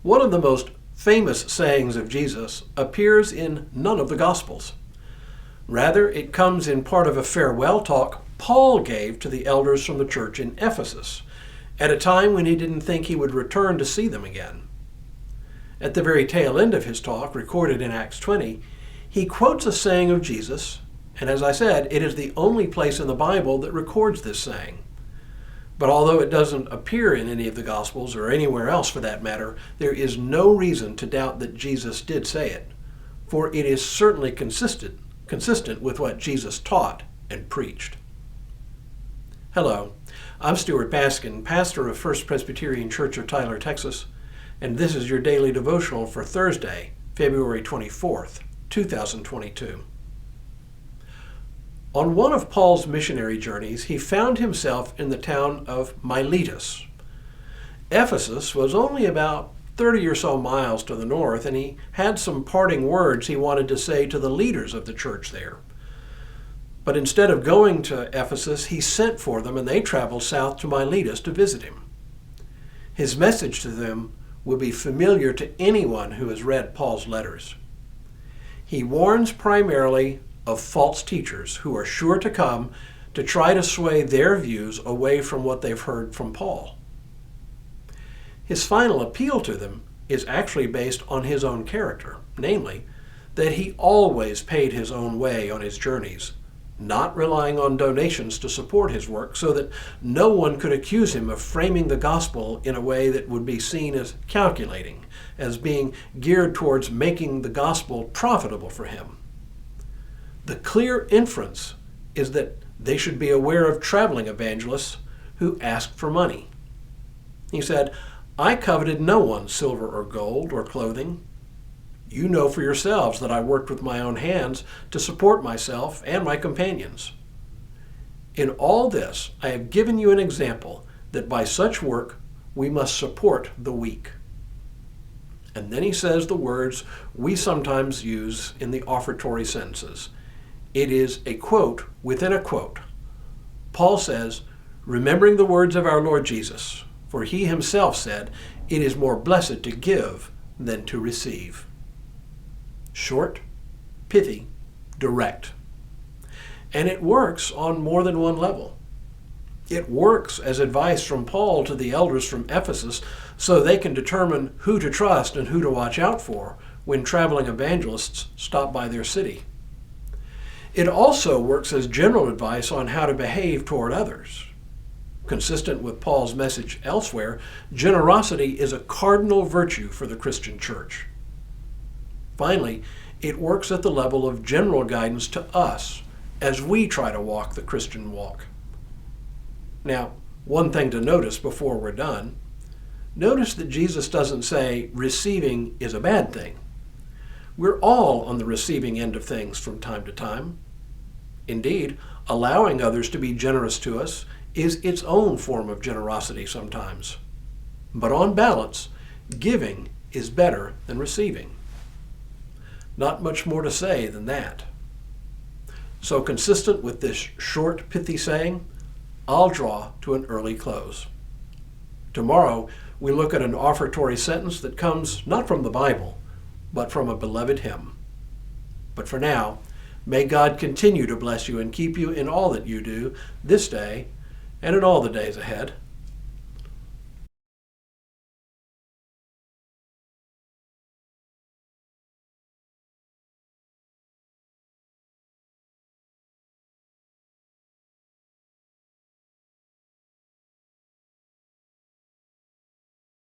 One of the most famous sayings of Jesus appears in none of the Gospels. Rather, it comes in part of a farewell talk Paul gave to the elders from the church in Ephesus, at a time when he didn't think he would return to see them again. At the very tail end of his talk, recorded in Acts 20, he quotes a saying of Jesus, and as I said, it is the only place in the Bible that records this saying. But although it doesn't appear in any of the Gospels, or anywhere else for that matter, there is no reason to doubt that Jesus did say it, for it is certainly consistent with what Jesus taught and preached. Hello, I'm Stuart Baskin, pastor of First Presbyterian Church of Tyler, Texas, and this is your daily devotional for Thursday, February 24th, 2022. On one of Paul's missionary journeys, he found himself in the town of Miletus. Ephesus was only about 30 or so miles to the north, and he had some parting words he wanted to say to the leaders of the church there. But instead of going to Ephesus, he sent for them, and they traveled south to Miletus to visit him. His message to them will be familiar to anyone who has read Paul's letters. He warns primarily of false teachers who are sure to come to try to sway their views away from what they've heard from Paul. His final appeal to them is actually based on his own character, namely, that he always paid his own way on his journeys, not relying on donations to support his work, so that no one could accuse him of framing the gospel in a way that would be seen as calculating, as being geared towards making the gospel profitable for him. The clear inference is that they should be aware of traveling evangelists who asked for money. He said, "I coveted no one's silver or gold or clothing. You know for yourselves that I worked with my own hands to support myself and my companions. In all this, I have given you an example that by such work we must support the weak." And then he says the words we sometimes use in the offertory sentences. It is a quote within a quote. Paul says, remembering the words of our Lord Jesus, for he himself said, "It is more blessed to give than to receive." Short, pithy, direct. And it works on more than one level. It works as advice from Paul to the elders from Ephesus so they can determine who to trust and who to watch out for when traveling evangelists stop by their city. It also works as general advice on how to behave toward others. Consistent with Paul's message elsewhere, generosity is a cardinal virtue for the Christian church. Finally, it works at the level of general guidance to us as we try to walk the Christian walk. Now, one thing to notice before we're done, notice that Jesus doesn't say receiving is a bad thing. We're all on the receiving end of things from time to time. Indeed, allowing others to be generous to us is its own form of generosity sometimes. But on balance, giving is better than receiving. Not much more to say than that. So consistent with this short, pithy saying, I'll draw to an early close. Tomorrow, we look at an offertory sentence that comes not from the Bible, but from a beloved hymn. But for now, may God continue to bless you and keep you in all that you do this day and in all the days ahead.